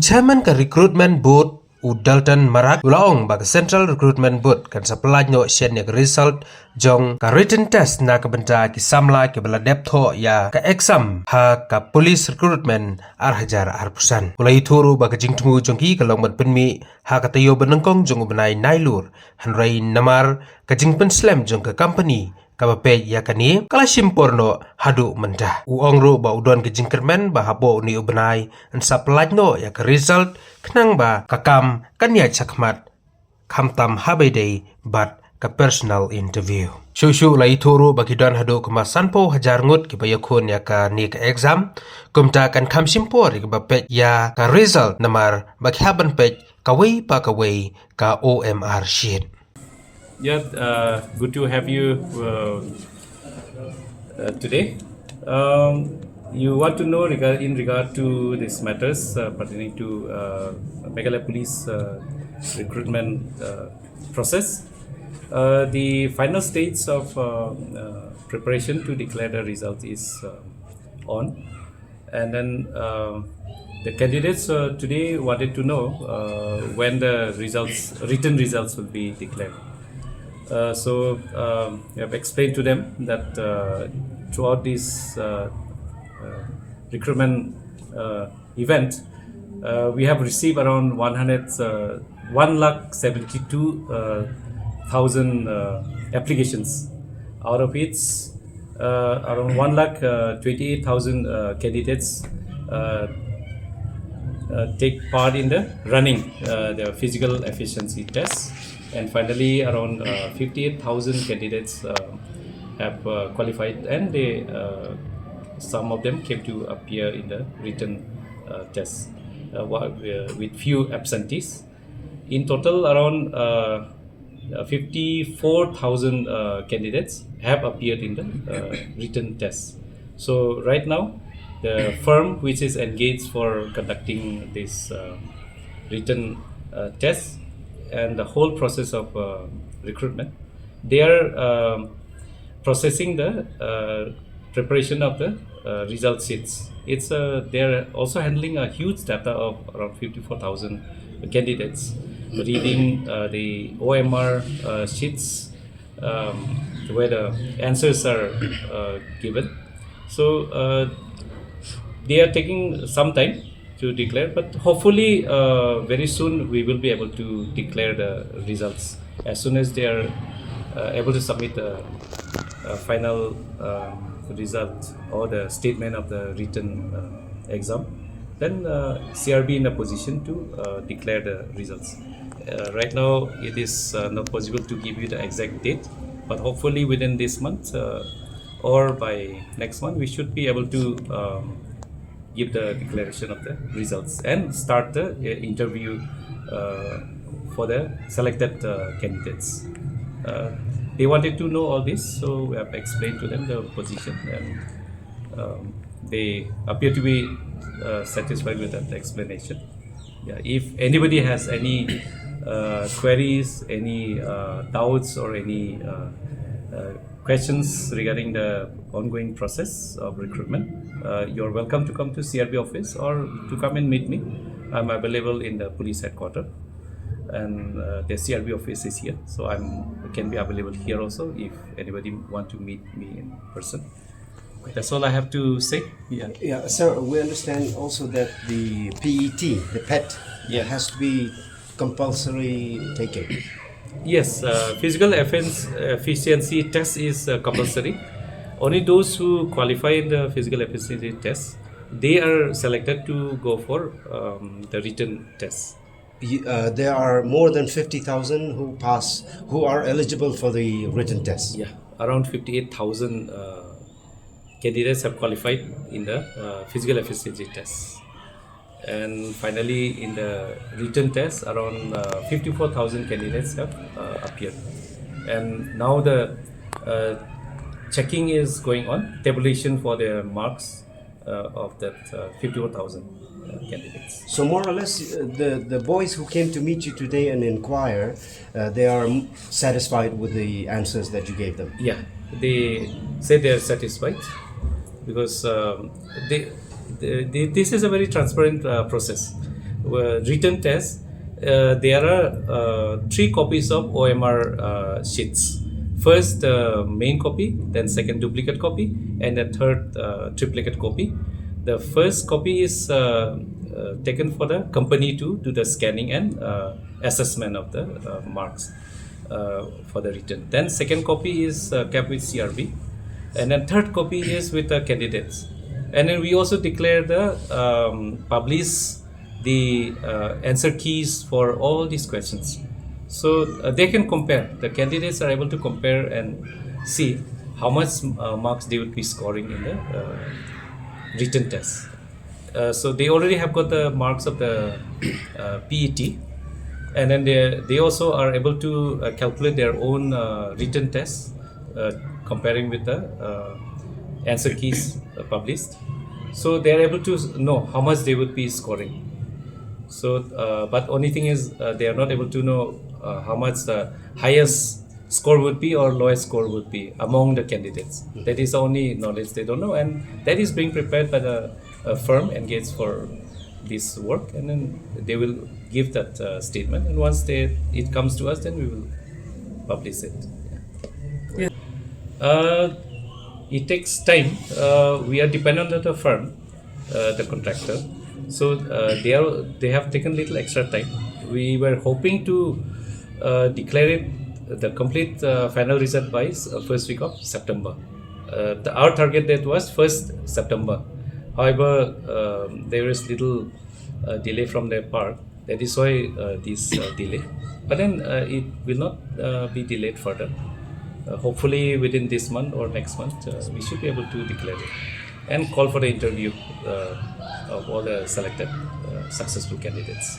chairman ka recruitment board Dalton marak ulaong bag central recruitment board kan supply no shen yak result jong ka written test na ka benta ki samla ki bala deptho ya ka exam ha ka police recruitment hajar pusan ulai thuru bag jingtmu jong ki ka longmat penmi ha ka tayo benengkong jong ubnai nailur hanrai namar ka jingpen slem jong ka company kabape yakani kala simporno hadu menda uong ro ba udon ke jingkermen ba habo ni ubnai an supply no ya ka result knang ba kakam kanya chakmat khamtam habede bat ka personal interview shushu lai thuru bakidan hadu kuma sanpo hajar ngut ki bayakon ya ka ni ka exam kumta kan kham simpor ki bape ya ka result namar bakhaban pe kawai pa kawai ka OMR sheet. Yeah, good to have you today. You want to know in regard to these matters pertaining to Meghalaya Police recruitment process. The final stage of preparation to declare the result is on, and then the candidates today wanted to know when the written results will be declared. So we have explained to them that throughout this recruitment event, we have received around 172,000 applications. Out of which, around 128,000 candidates take part in the running the physical efficiency test. And finally, around 58,000 candidates have qualified, and some of them came to appear in the written test with few absentees. In total, around 54,000 candidates have appeared in the written test. So right now, the firm which is engaged for conducting this written test and the whole process of recruitment, they are processing the preparation of the result sheets. They are also handling a huge data of around 54,000 candidates, reading the OMR sheets where the answers are given. So they are taking some time to declare, but hopefully very soon we will be able to declare the results. As soon as they are able to submit the final result or the statement of the written exam, then CRB in a position to declare the results. Right now it is not possible to give you the exact date, but hopefully within this month or by next month we should be able to give the declaration of the results and start the interview for the selected candidates. They wanted to know all this, so we have explained to them the position, and they appear to be satisfied with that explanation. Yeah, if anybody has any queries, any doubts or any questions regarding the ongoing process of recruitment, you're welcome to come to CRB office or to come and meet me. I'm available in the police headquarters, and the CRB office is here, so I can be available here also if anybody want to meet me in person. That's all I have to say. Yeah, sir, we understand also that the pet, has to be compulsory taken. Yes, physical efficiency test is compulsory. Only those who qualify in the physical efficiency test, they are selected to go for the written test. There are more than 50,000 who are eligible for the written test. Yeah, around 58,000 candidates have qualified in the physical efficiency test. And finally, in the written test, around 54,000 candidates have appeared. And now the checking is going on, tabulation for the marks of that 54,000 candidates. So more or less, the boys who came to meet you today and inquire, they are satisfied with the answers that you gave them. Yeah, they say they are satisfied because this is a very transparent process. written test, there are 3 copies of OMR sheets. First main copy, then second duplicate copy, and the third triplicate copy. The first copy is taken for the company to do the scanning and assessment of the marks for the written. Then second copy is kept with CRB, and then third copy is with the candidates. And then we also declare the publish the answer keys for all these questions. So they can compare. The candidates are able to compare and see how much marks they would be scoring in the written test. So they already have got the marks of the PET, and then they also are able to calculate their own written tests, comparing with the answer keys published. So they are able to know how much they would be scoring. So, but only thing is they are not able to know how much the highest score would be or lowest score would be among the candidates. That is the only knowledge they don't know, and that is being prepared by the firm engaged for this work, and then they will give that statement. And once it comes to us, then we will publish it. It takes time. We are dependent on the firm, the contractor. So they have taken little extra time. We were hoping to declare it, the complete final result by first week of September. Our target date was 1st September. However, there is little delay from their part. That is why this delay. But then it will not be delayed further. Hopefully within this month or next month, we should be able to declare it and call for the interview of all the selected successful candidates.